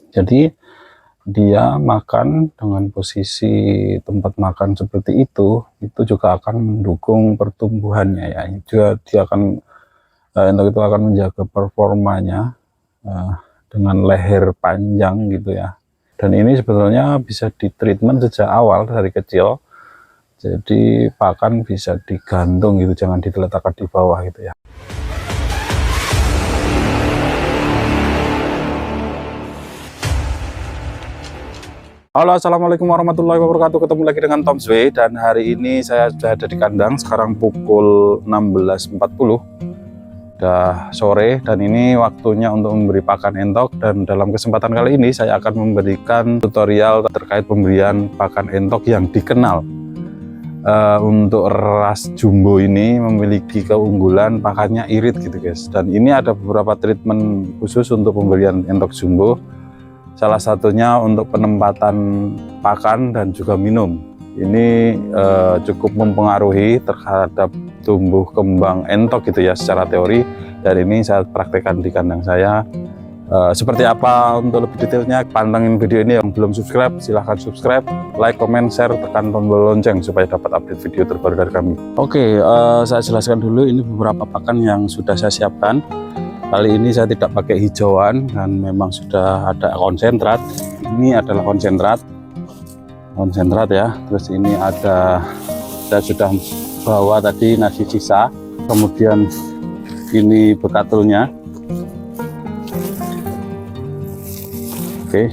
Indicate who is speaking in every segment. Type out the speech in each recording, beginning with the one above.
Speaker 1: Jadi dia makan dengan posisi tempat makan seperti itu juga akan mendukung pertumbuhannya ya. Dia akan entok itu akan menjaga performanya dengan leher panjang gitu ya. Dan ini sebetulnya bisa ditreatment sejak awal dari kecil. Jadi pakan bisa digantung gitu, jangan diletakkan di bawah gitu ya. Halo, assalamualaikum warahmatullahi wabarakatuh. Ketemu lagi dengan Tom Sway, dan hari ini saya sudah ada di kandang. Sekarang pukul 16.40, udah sore, dan ini waktunya untuk memberi pakan entok. Dan dalam kesempatan kali ini saya akan memberikan tutorial terkait pemberian pakan entok yang dikenal. Untuk ras jumbo ini memiliki keunggulan pakannya irit gitu guys. Dan ini ada beberapa treatment khusus untuk pemberian entok jumbo. Salah satunya untuk penempatan pakan dan juga minum. Ini cukup mempengaruhi terhadap tumbuh kembang entok gitu ya secara teori. Dan ini saya praktekkan di kandang saya. Seperti apa untuk lebih detailnya, pantengin video ini. Yang belum subscribe silahkan subscribe, like, comment, share, tekan tombol lonceng supaya dapat update video terbaru dari kami. Oke, saya jelaskan dulu ini beberapa pakan yang sudah saya siapkan. Kali ini saya tidak pakai hijauan dan memang sudah ada konsentrat. Ini adalah konsentrat ya. Terus ini ada, saya sudah bawa tadi nasi sisa. Kemudian ini bekatulnya. Oke,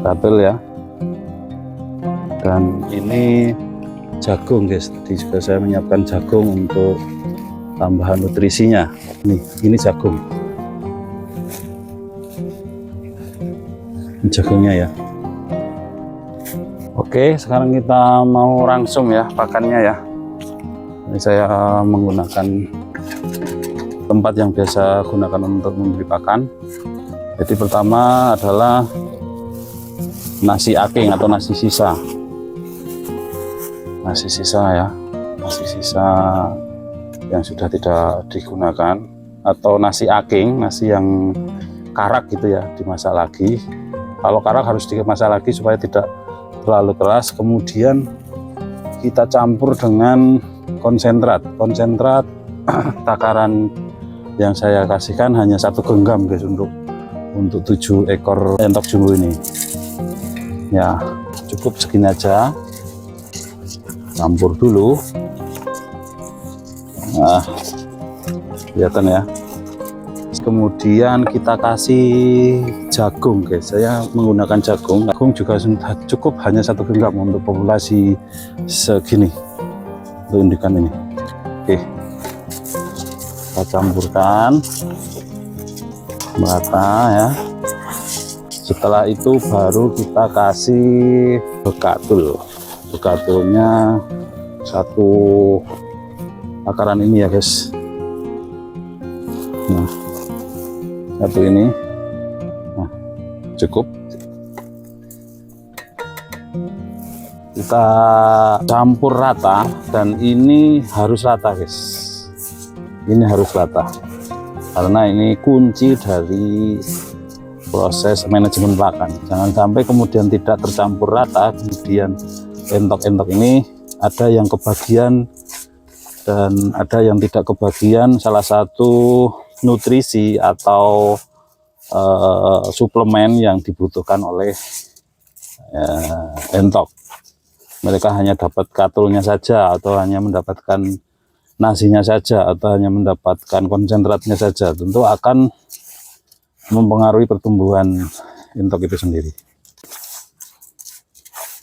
Speaker 1: bekatul ya. Dan ini jagung guys. Tadi juga saya menyiapkan jagung untuk tambahan nutrisinya. Ini jagung. Ini jagungnya ya. Oke, sekarang kita mau rangsum ya pakannya ya. Ini saya menggunakan tempat yang biasa gunakan untuk memberi pakan. Jadi pertama adalah nasi aking atau nasi sisa. Nasi sisa ya. Nasi sisa yang sudah tidak digunakan, atau nasi aking, nasi yang karak gitu ya, dimasak lagi. Kalau karak harus dimasak lagi supaya tidak terlalu keras. Kemudian kita campur dengan konsentrat takaran yang saya kasihkan hanya 1 genggam guys untuk 7 ekor entok jumbo ini ya. Cukup segini aja, campur dulu. Nah, kelihatan ya. Kemudian kita kasih jagung guys. Saya menggunakan jagung juga sudah cukup, hanya 1 genggam untuk populasi segini, untuk indukan ini. Oke, kita campurkan merata ya. Setelah itu baru kita kasih bekatulnya 1 takaran ini ya guys. Nah, 1 ini, nah cukup. Kita campur rata, dan ini harus rata guys. Ini harus rata karena ini kunci dari proses manajemen pakan. Jangan sampai kemudian tidak tercampur rata, kemudian entok-entok ini ada yang kebagian dan ada yang tidak kebagian salah satu nutrisi atau suplemen yang dibutuhkan oleh entok. Mereka hanya dapat katulnya saja, atau hanya mendapatkan nasinya saja, atau hanya mendapatkan konsentratnya saja. Tentu akan mempengaruhi pertumbuhan entok itu sendiri.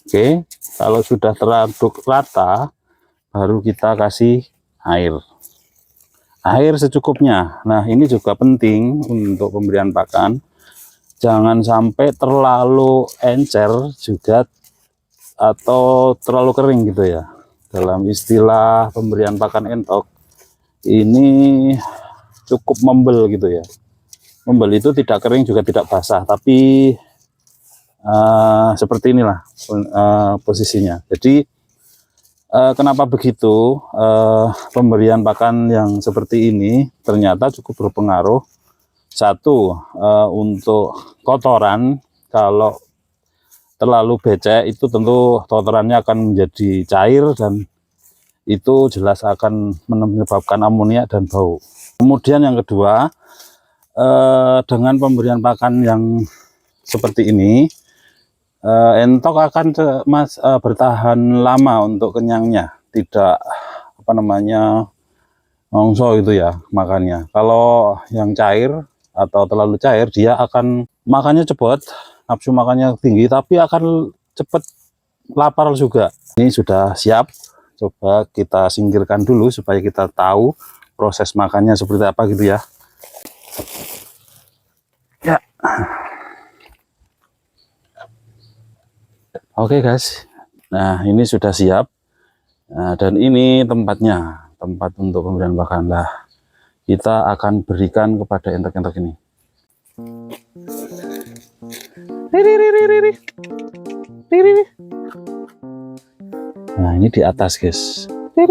Speaker 1: Oke, kalau sudah teraduk rata, baru kita kasih air secukupnya. Nah, ini juga penting untuk pemberian pakan. Jangan sampai terlalu encer juga, atau terlalu kering gitu ya. Dalam istilah pemberian pakan entok ini cukup membel gitu ya. Membel itu tidak kering juga tidak basah, tapi seperti inilah posisinya. Jadi kenapa begitu? Pemberian pakan yang seperti ini ternyata cukup berpengaruh Satu, untuk kotoran, kalau terlalu becek itu tentu kotorannya akan menjadi cair dan itu jelas akan menyebabkan amonia dan bau. Kemudian yang kedua, dengan pemberian pakan yang seperti ini, entok akan bertahan lama untuk kenyangnya, tidak ngongso itu ya makannya. Kalau yang cair atau terlalu cair, dia akan makannya cepat, nafsu makannya tinggi, tapi akan cepat lapar juga. Ini sudah siap, coba kita singkirkan dulu supaya kita tahu proses makannya seperti apa gitu ya. Ya. Oke guys, nah ini sudah siap. Nah, dan ini tempatnya, tempat untuk pemberian pakan. Lah, kita akan berikan kepada entok-entok ini. Nah, ini di atas guys. Dia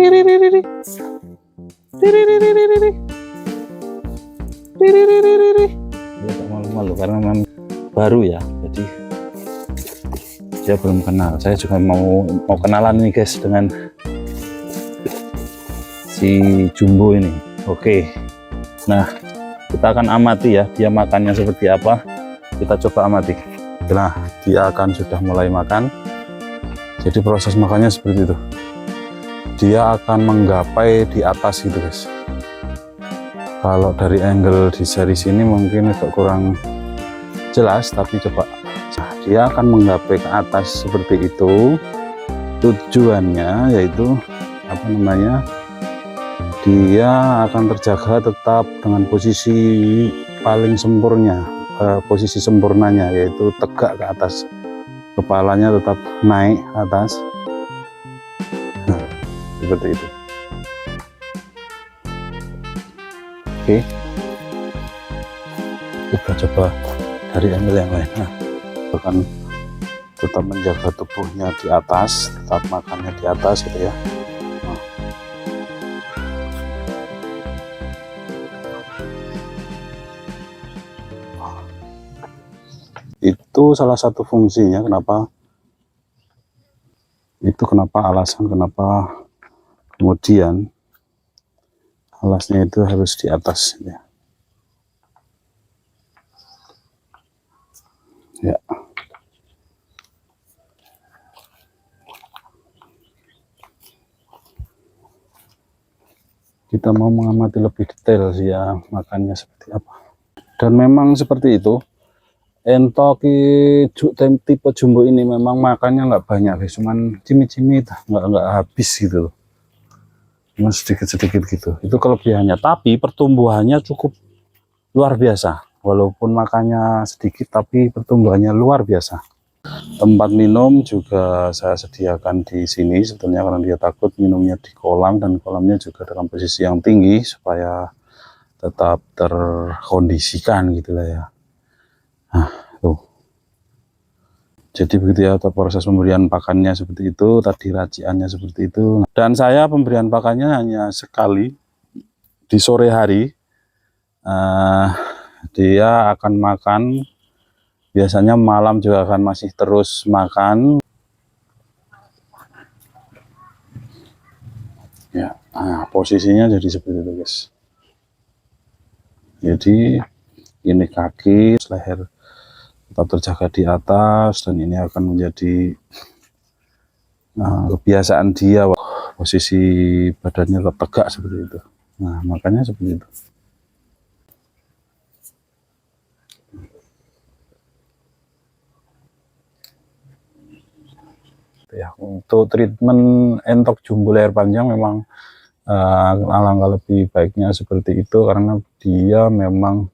Speaker 1: malu-malu karena memang baru ya, jadi dia belum kenal. Saya juga mau kenalan nih guys dengan si Jumbo ini. Oke, nah kita akan amati ya dia makannya seperti apa. Kita coba amati. Nah, dia akan sudah mulai makan. Jadi proses makannya seperti itu. Dia akan menggapai di atas gitu guys. Kalau dari angle di seri sini mungkin agak kurang jelas, tapi coba. Nah, dia akan menggapai ke atas seperti itu. Tujuannya yaitu dia akan terjaga tetap dengan posisi paling sempurna, posisi sempurnanya yaitu tegak ke atas, kepalanya tetap naik atas. Nah, seperti itu. Oke, kita coba dari angle yang lain. Nah, akan tetap menjaga tubuhnya di atas, tetap makannya di atas gitu ya. Nah. Itu salah satu fungsinya alasan kenapa kemudian alasnya itu harus di atas ya. Ya. Kita mau mengamati lebih detail sih ya makannya seperti apa. Dan memang seperti itu. Entok tipe jumbo ini memang makannya nggak banyak guys, cuman cimi-cimi nggak habis gitu loh, cuma sedikit-sedikit gitu. Itu kelebihannya, tapi pertumbuhannya cukup luar biasa. Walaupun makannya sedikit tapi pertumbuhannya luar biasa. Tempat minum juga saya sediakan di sini sebetulnya, karena dia takut minumnya di kolam, dan kolamnya juga dalam posisi yang tinggi supaya tetap terkondisikan gitu lah ya. Nah, tuh. Jadi begitu ya proses pemberian pakannya seperti itu, tadi raciannya seperti itu. Dan saya pemberian pakannya hanya sekali di sore hari. Dia akan makan, biasanya malam juga akan masih terus makan. Ya, nah, posisinya jadi seperti itu guys. Jadi ini kaki, leher tetap terjaga di atas, dan ini akan menjadi kebiasaan dia, posisi badannya tetap tegak seperti itu. Nah, makanya seperti itu. Ya, untuk treatment entok jumbo leher panjang memang alangkah lebih baiknya seperti itu, karena dia memang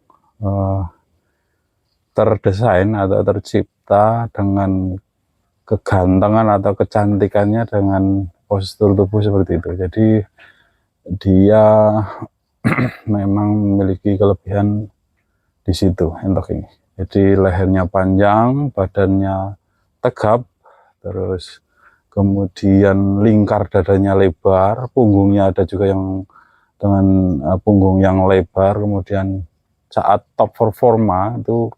Speaker 1: terdesain atau tercipta dengan kegantengan atau kecantikannya dengan postur tubuh seperti itu. Jadi dia memang memiliki kelebihan di situ entok ini. Jadi lehernya panjang, badannya tegap, terus kemudian lingkar dadanya lebar, punggungnya ada juga yang dengan punggung yang lebar, kemudian saat top performa itu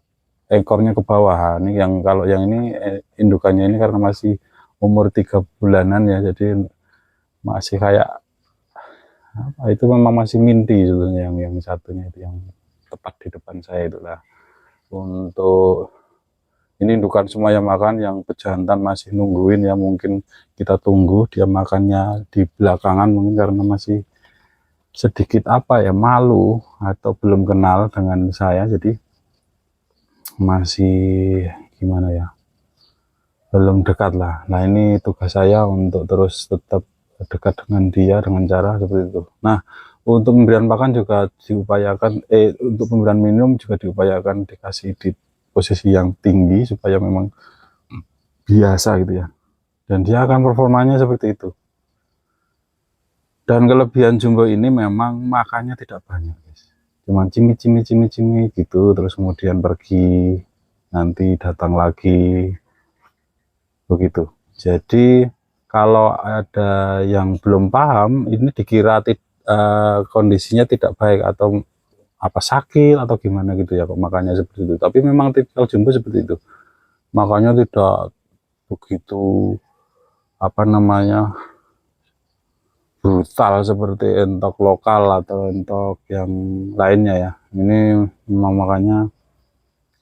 Speaker 1: ekornya ke bawah. Ini yang kalau yang ini indukannya ini karena masih umur 3 bulanan ya, jadi masih kayak apa itu, memang masih minti sebetulnya yang satunya itu yang tepat di depan saya itulah. Untuk ini indukan semua yang makan, yang pejantan masih nungguin ya, mungkin kita tunggu dia makannya di belakangan mungkin karena masih sedikit apa ya, malu atau belum kenal dengan saya, jadi masih gimana ya, belum dekat lah. Nah ini tugas saya untuk terus tetap dekat dengan dia dengan cara seperti itu. Nah untuk pemberian makan juga diupayakan, untuk pemberian minum juga diupayakan dikasih di posisi yang tinggi supaya memang biasa gitu ya, dan dia akan performanya seperti itu. Dan kelebihan jumbo ini memang makannya tidak banyak guys, cuman cimi gitu, terus kemudian pergi, nanti datang lagi begitu. Jadi kalau ada yang belum paham, ini dikira kondisinya tidak baik atau apa, sakit atau gimana gitu ya kok makannya seperti itu. Tapi memang tipikal jumbo seperti itu, makanya tidak begitu apa namanya, brutal seperti entok lokal atau entok yang lainnya ya. Ini memang makanya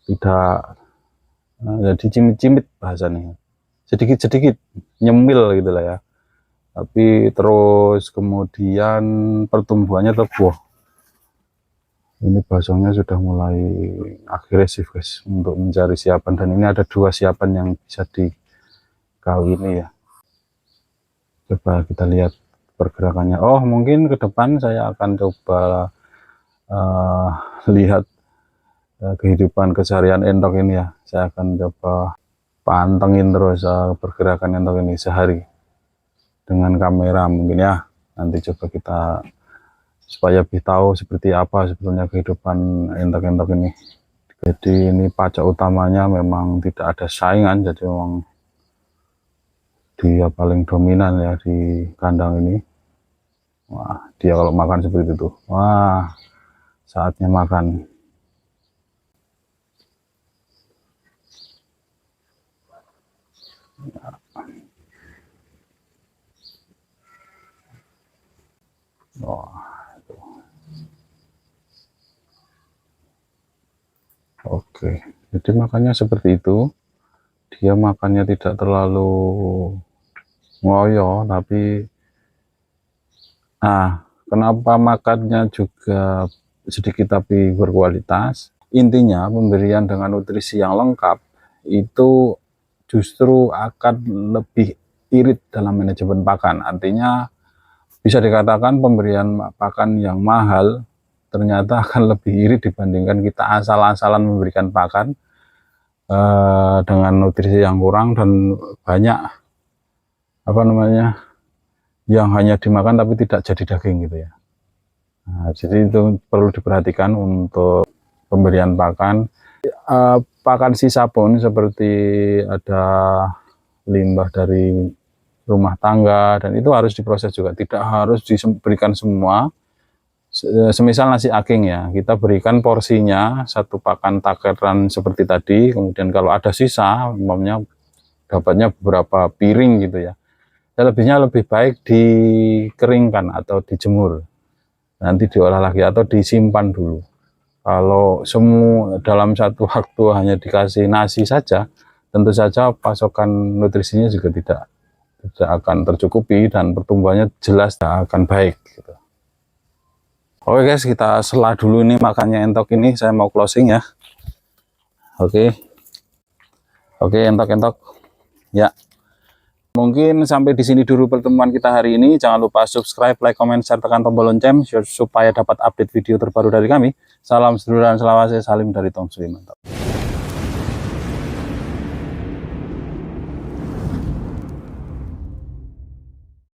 Speaker 1: tidak jadi cimit-cimit bahasanya, sedikit-sedikit nyemil gitu lah ya, tapi terus kemudian pertumbuhannya tebuh. Ini basongnya sudah mulai agresif guys untuk mencari siapan, dan ini ada 2 siapan yang bisa dikawini ya. Coba kita lihat pergerakannya. Oh mungkin ke depan saya akan coba lihat kehidupan keseharian entok ini ya. Saya akan coba pantengin terus pergerakan entok ini sehari dengan kamera mungkin ya. Nanti coba kita supaya lebih tahu seperti apa sebetulnya kehidupan entok-entok ini. Jadi ini pajak utamanya memang tidak ada saingan, jadi memang dia paling dominan ya di kandang ini. Wah dia kalau makan seperti itu, wah saatnya makan. Wah. Oke, jadi makannya seperti itu. Dia makannya tidak terlalu ngoyo, tapi kenapa makannya juga sedikit tapi berkualitas. Intinya pemberian dengan nutrisi yang lengkap itu justru akan lebih irit dalam manajemen pakan. Artinya bisa dikatakan pemberian pakan yang mahal ternyata akan lebih irit dibandingkan kita asal-asalan memberikan pakan dengan nutrisi yang kurang dan banyak apa namanya yang hanya dimakan tapi tidak jadi daging gitu ya. Nah, jadi itu perlu diperhatikan untuk pemberian pakan. Pakan sisa pun seperti ada limbah dari rumah tangga, dan itu harus diproses juga, tidak harus diberikan semua. Semisal nasi aking ya, kita berikan porsinya 1 pakan takaran seperti tadi, kemudian kalau ada sisa umpamanya dapatnya beberapa piring gitu ya, selebihnya lebih baik dikeringkan atau dijemur, nanti diolah lagi atau disimpan dulu. Kalau semua dalam satu waktu hanya dikasih nasi saja, tentu saja pasokan nutrisinya juga tidak akan tercukupi dan pertumbuhannya jelas tidak akan baik gitu. Oke guys, kita sela dulu nih makannya entok ini, saya mau closing ya. Oke entok ya. Mungkin sampai di sini dulu pertemuan kita hari ini. Jangan lupa subscribe, like, comment, share, tekan tombol lonceng supaya dapat update video terbaru dari kami. Salam sedulur dan selawase, salim dari Tom Sri, mantap.